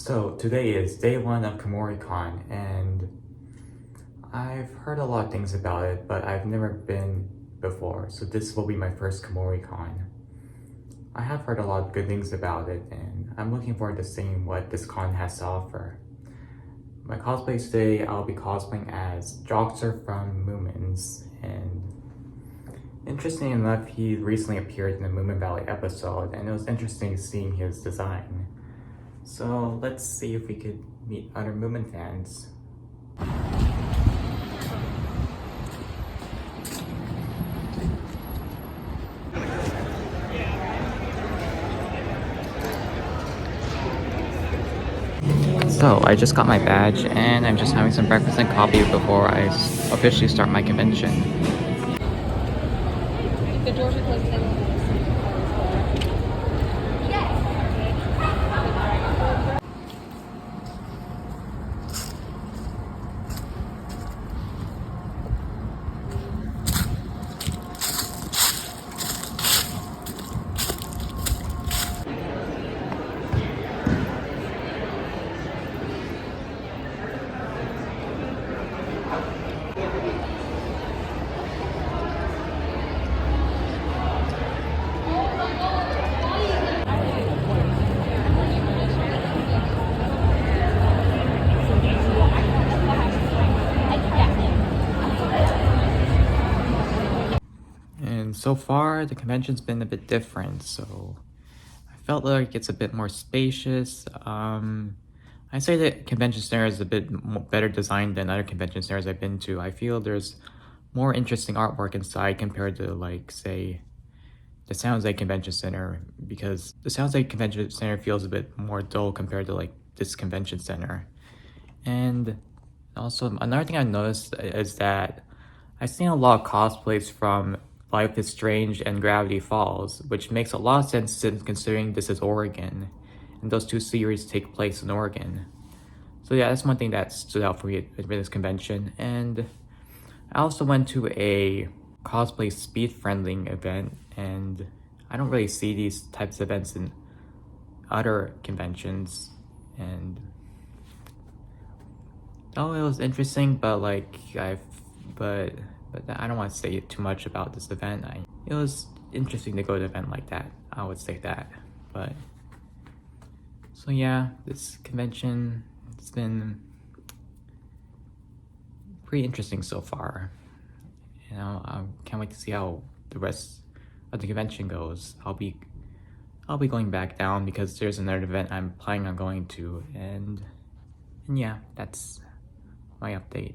So today is day one of Kumoricon, and I've heard a lot of things about it, but I've never been before, so this will be my first Kumoricon. I have heard a lot of good things about it, and I'm looking forward to seeing what this con has to offer. My cosplay today, I'll be cosplaying as Joxter from Moomins, and interesting enough, he recently appeared in the Moomin Valley episode, and it was interesting seeing his design. So let's see if we could meet other Moomin fans. So I just got my badge and I'm just having some breakfast and coffee before I officially start my convention. The doors are closed. And so far, the convention's been a bit different, so I felt like it's a bit more spacious. I say that convention center is a bit better designed than other convention centers I've been to. I feel there's more interesting artwork inside compared to, like, say, the San Jose Convention Center, because the San Jose Convention Center feels a bit more dull compared to, like, this convention center. And also, another thing I noticed is that I've seen a lot of cosplays from Life is Strange and Gravity Falls, which makes a lot of sense considering this is Oregon, and those two series take place in Oregon. So yeah, that's one thing that stood out for me at this convention. And I also went to a cosplay speed friendling event, and I don't really see these types of events in other conventions. And it was interesting, but but I don't want to say too much about this event. It was interesting to go to an event like that, I would say that. But so yeah, this convention, it's been pretty interesting so far. You know, I can't wait to see how the rest of the convention goes. I'll be going back down because there's another event I'm planning on going to, and yeah, that's my update.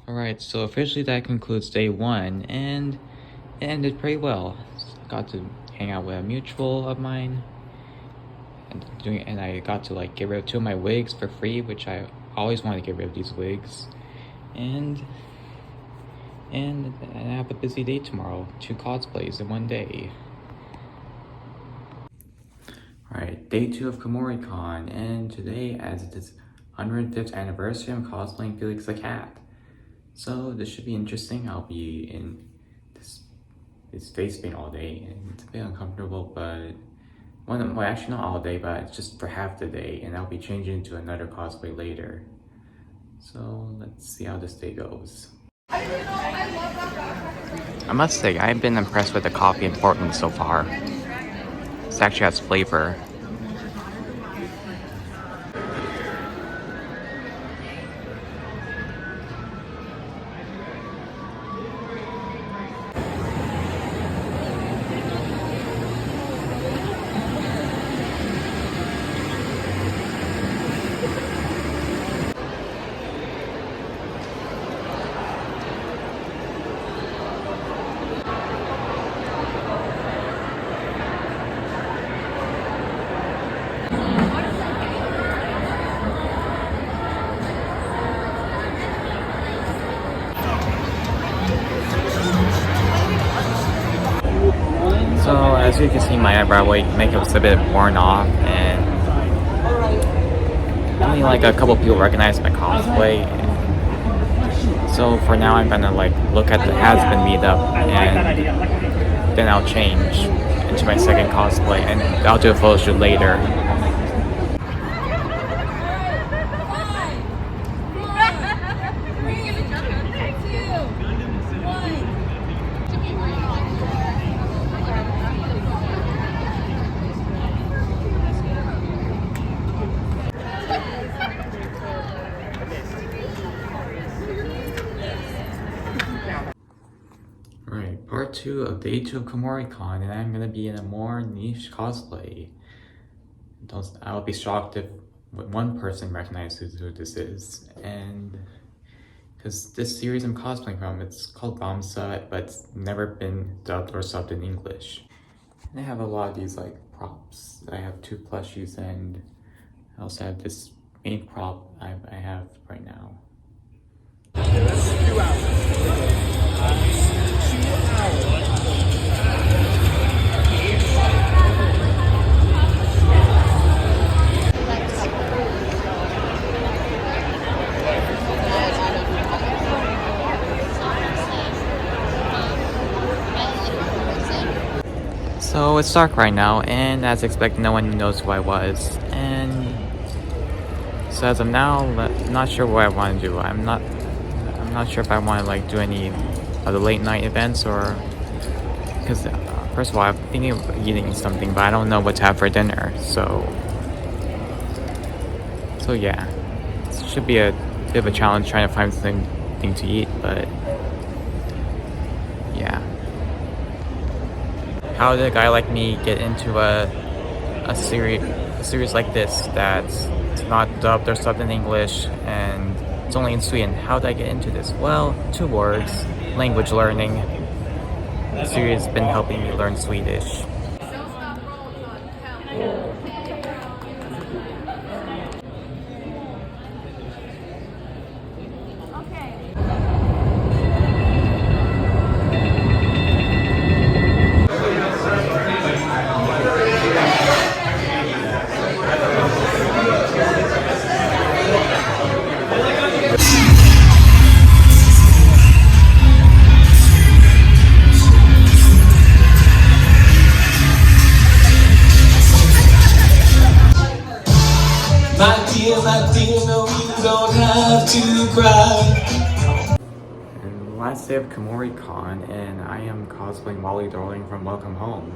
Alright, so officially that concludes day one, and it ended pretty well. Got to hang out with a mutual of mine, and I got to get rid of two of my wigs for free, which I always wanted to get rid of these wigs. And I have a busy day tomorrow, 2 cosplays in one day. Alright, day 2 of Kumoricon, and today, as it is 105th anniversary, I'm cosplaying Felix the Cat. So this should be interesting. I'll be in this face paint all day, and it's a bit uncomfortable, but well, actually not all day, but it's just for half the day, and I'll be changing to another cosplay later. So let's see how this day goes. I must say, I've been impressed with the coffee in Portland so far. It actually has flavor. So as you can see, my eyebrow makeup's a bit worn off, and only like a couple people recognize my cosplay. So for now, I'm gonna like look at the has been meetup, and then I'll change into my second cosplay, and I'll do a photo shoot later. Alright, part 2 of day 2 of Kumoricon, and I'm gonna be in a more niche cosplay. I'll be shocked if one person recognizes who this is, and because this series I'm cosplaying from, it's called Bamse, but it's never been dubbed or subbed in English. And I have a lot of these like props. I have 2 plushies, and I also have this main prop I have right now. So it's dark right now, and as expected, no one knows who I was. And so as of now, I'm not sure what I want to do. I'm not sure if I want to like do any of the late night events, or because first of all, I'm thinking of eating something, but I don't know what to have for dinner. So yeah, it should be a bit of a challenge trying to find something to eat, but yeah. How did a guy like me get into a series like this that's not dubbed or subbed in English and it's only in Sweden? How did I get into this? Well, 2 words: language learning. The series has been helping me learn Swedish. My dear, no, you don't have to cry. And last day of Kumoricon, and I am cosplaying Wally Darling from Welcome Home.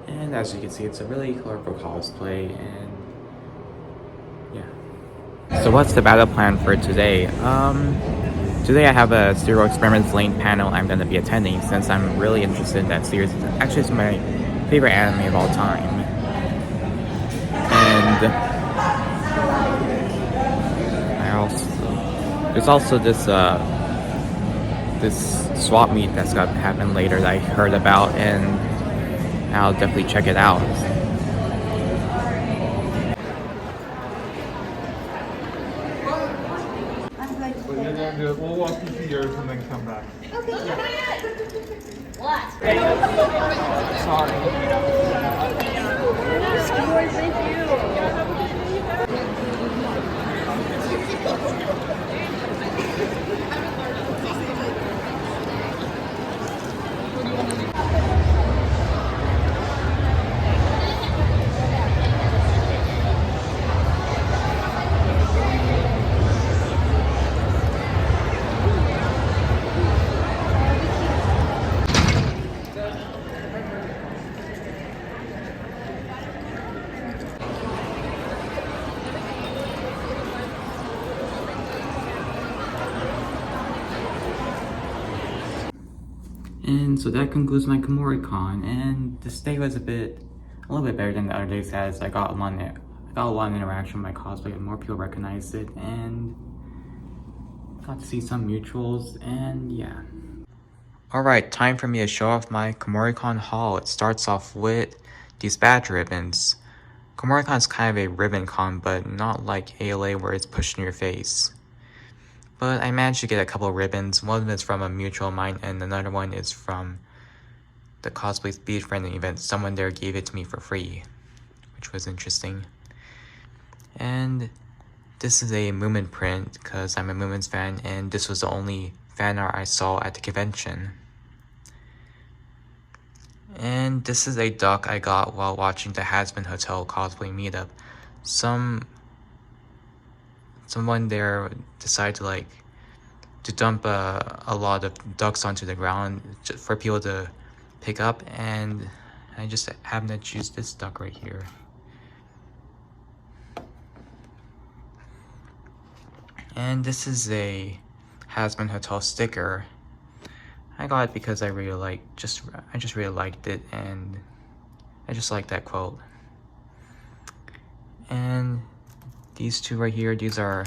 And as you can see, it's a really colorful cosplay, and yeah. So what's the battle plan for today? Today I have a Zero Experiments Lane panel I'm going to be attending, since I'm really interested in that series. Actually, it's my favorite anime of all time. And there's also this this swap meet that's got to happen later that I heard about, and I'll definitely check it out. We'll walk you through yours and then come back. What? Sorry. Thank you. And so that concludes my Kumoricon, and this day was a little bit better than the other days, as I got a lot of interaction with my cosplay, and more people recognized it, and got to see some mutuals, and yeah. Alright, time for me to show off my Kumoricon haul. It starts off with these badge ribbons. Kumoricon is kind of a ribbon con, but not like ALA where it's pushed in your face. But I managed to get a couple of ribbons. One of them is from a mutual of mine, and another one is from the Cosplay Speed Friendly event. Someone there gave it to me for free, which was interesting. And This is a Moomin print because I'm a Moomin's fan, and this was the only fan art I saw at the convention. And this is a duck I got while watching the Hasbin Hotel cosplay meetup. Someone there decided to dump a lot of ducks onto the ground for people to pick up, and I just happened to choose this duck right here. And this is a Hasbin Hotel sticker. I got it because I just really liked it, and I just like that quote. And these two right here, these are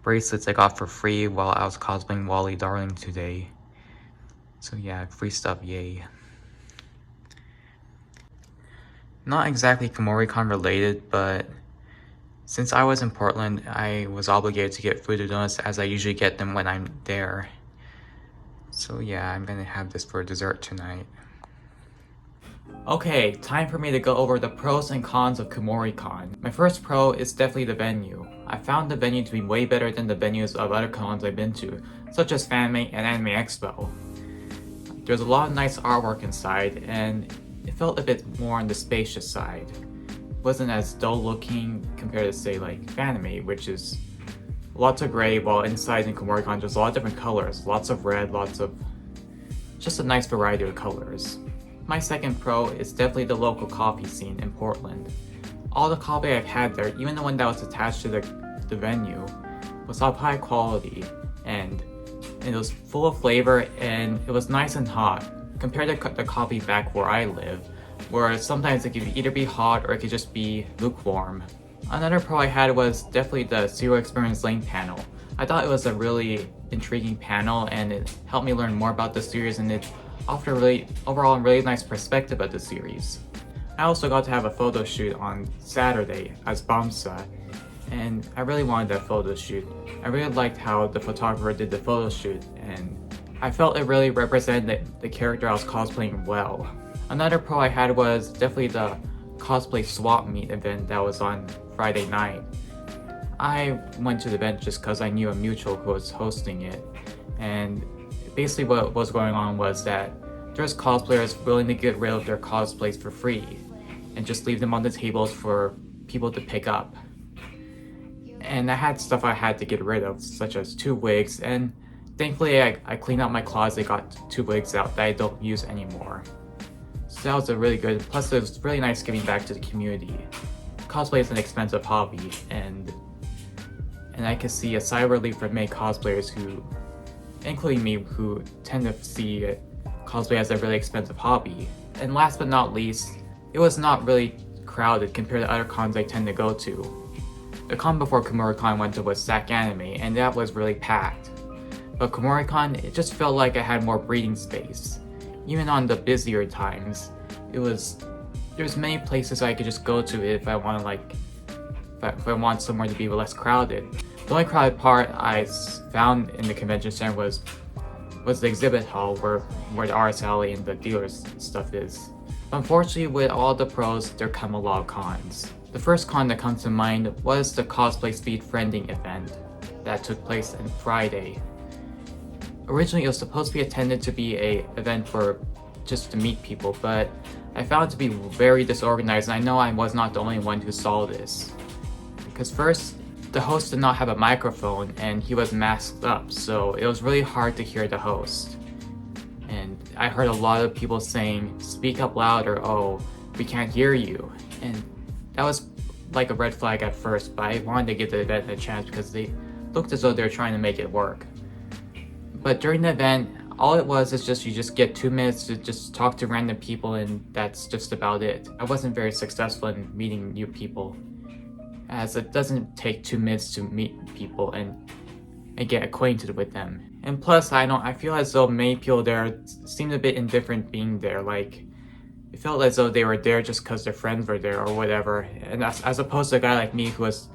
bracelets I got for free while I was cosplaying Wally Darling today. So yeah, free stuff, yay. Not exactly Kumoricon related, but since I was in Portland, I was obligated to get food or donuts as I usually get them when I'm there. So yeah, I'm gonna have this for dessert tonight. Okay, time for me to go over the pros and cons of Kumoricon. My first pro is definitely the venue. I found the venue to be way better than the venues of other cons I've been to, such as Fanmate and Anime Expo. There's a lot of nice artwork inside, and it felt a bit more on the spacious side. It wasn't as dull looking compared to say like Fanmate, which is lots of gray, while inside in Kumoricon there's a lot of different colors, lots of red, just a nice variety of colors. My second pro is definitely the local coffee scene in Portland. All the coffee I've had there, even the one that was attached to the venue, was of high quality, and it was full of flavor, and it was nice and hot, compared to the coffee back where I live, where sometimes it could either be hot or it could just be lukewarm. Another pro I had was definitely the Zero Experience Lane panel. I thought it was a really intriguing panel, and it helped me learn more about the series, and it offered a really nice perspective of the series. I also got to have a photo shoot on Saturday as Bamse, and I really wanted that photo shoot. I really liked how the photographer did the photo shoot, and I felt it really represented the character I was cosplaying well. Another pro I had was definitely the cosplay swap meet event that was on Friday night. I went to the event just because I knew a mutual who was hosting it, and basically what was going on was that there's cosplayers willing to get rid of their cosplays for free and just leave them on the tables for people to pick up. And I had stuff I had to get rid of, such as 2 wigs, and thankfully I cleaned out my closet, got 2 wigs out that I don't use anymore. So that was a really good, plus it was really nice giving back to the community. Cosplay is an expensive hobby, and I can see a sigh of relief for many cosplayers who, including me, who tend to see cosplay as a really expensive hobby. And last but not least, it was not really crowded compared to other cons I tend to go to. The con before Kumoricon I went to was SAC Anime, and that was really packed. But Kumoricon, it just felt like I had more breathing space. Even on the busier times, there's many places I could just go to if I want if I want somewhere to be less crowded. The only crowded part I found in the convention center was the exhibit hall where the artist alley and the dealers stuff is. Unfortunately, with all the pros, there come a lot of cons. The first con that comes to mind was the cosplay speed friending event that took place on Friday. Originally, it was supposed to be intended to be an event for just to meet people, but I found it to be very disorganized, and I know I was not the only one who saw this. Because first, the host did not have a microphone, and he was masked up, so it was really hard to hear the host. And I heard a lot of people saying, "Speak up louder, oh, we can't hear you." And that was like a red flag at first, but I wanted to give the event a chance because they looked as though they were trying to make it work. But during the event, all it was is you just get 2 minutes to just talk to random people, and that's just about it. I wasn't very successful in meeting new people, as it doesn't take 2 minutes to meet people and get acquainted with them. And plus, I feel as though many people there seemed a bit indifferent being there. Like, it felt as though they were there just because their friends were there or whatever. And as opposed to a guy like me who was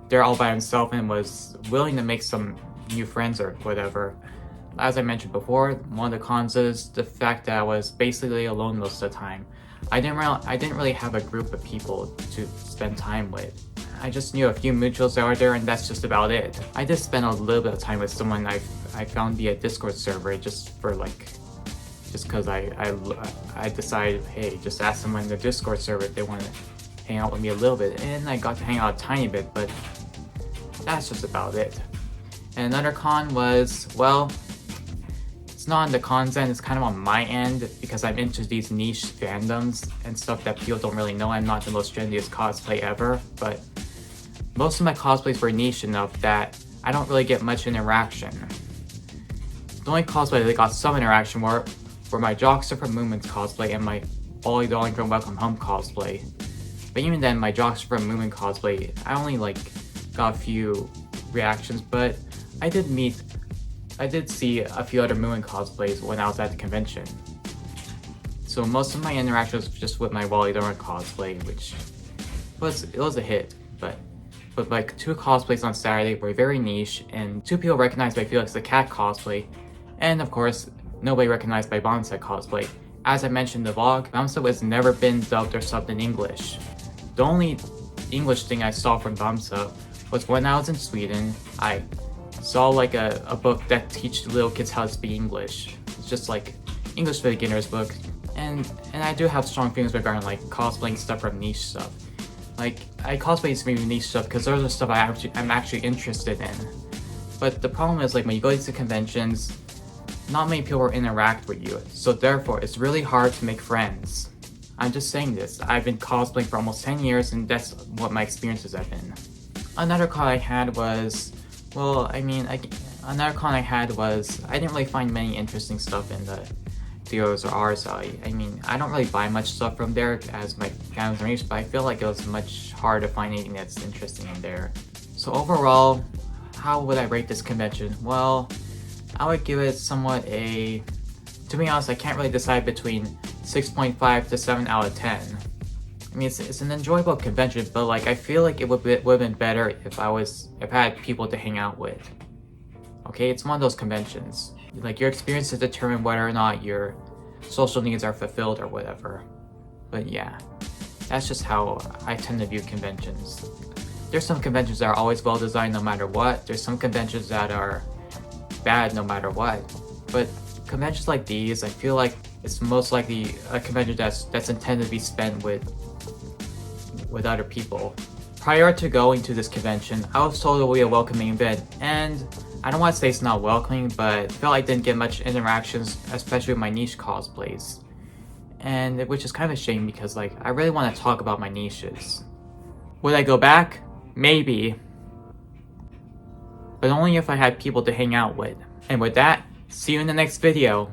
there all by himself and was willing to make some new friends or whatever. As I mentioned before, one of the cons is the fact that I was basically alone most of the time. I didn't really have a group of people to spend time with. I just knew a few mutuals that were there, and that's just about it. I did spend a little bit of time with someone I found via Discord server just because I decided, hey, just ask someone in the Discord server if they want to hang out with me a little bit, and I got to hang out a tiny bit, but that's just about it. And another con was, well, it's not on the cons end, it's kind of on my end, because I'm into these niche fandoms and stuff that people don't really know. I'm not the most trendiest cosplay ever, but most of my cosplays were niche enough that I don't really get much interaction. The only cosplay that got some interaction were my Joxter from Moomin's cosplay and my Wally Darling from Welcome Home cosplay. But even then, my Joxter from Moomin cosplay, I only got a few reactions, but I did see a few other Moomin cosplays when I was at the convention. So most of my interaction was just with my Wally Darling cosplay, which was a hit, but 2 cosplays on Saturday were very niche, and 2 people recognized by Felix the Cat cosplay, and of course, nobody recognized by Bamse cosplay. As I mentioned in the vlog, Bamse has never been dubbed or subbed in English. The only English thing I saw from Bamse was when I was in Sweden. I saw a book that teaches little kids how to speak English. It's just English for beginners book, and I do have strong feelings regarding cosplaying stuff from niche stuff. I cosplay some niche stuff because those are stuff I'm actually interested in. But the problem is when you go to these conventions, not many people will interact with you, so therefore it's really hard to make friends. I'm just saying this. I've been cosplaying for almost 10 years, and that's what my experiences have been. Another con I had was, I didn't really find many interesting stuff in the theaters or art side. I don't really buy much stuff from there as my family's range, but I feel like it was much harder to find anything that's interesting in there. So overall, how would I rate this convention? Well, I would give it somewhat to be honest, I can't really decide between 6.5 to 7 out of 10. It's an enjoyable convention, but I feel like it would have been better if I had people to hang out with. Okay, it's one of those conventions. Your experiences determine whether or not your social needs are fulfilled or whatever. But yeah, that's just how I tend to view conventions. There's some conventions that are always well designed no matter what. There's some conventions that are bad no matter what. But conventions like these, I feel like it's most likely a convention that's intended to be spent with other people. Prior to going to this convention, I was told it would be a welcoming event, and I don't want to say it's not welcoming, but I felt I didn't get much interactions, especially with my niche cosplays. And which is kind of a shame because I really want to talk about my niches. Would I go back? Maybe. But only if I had people to hang out with. And with that, see you in the next video.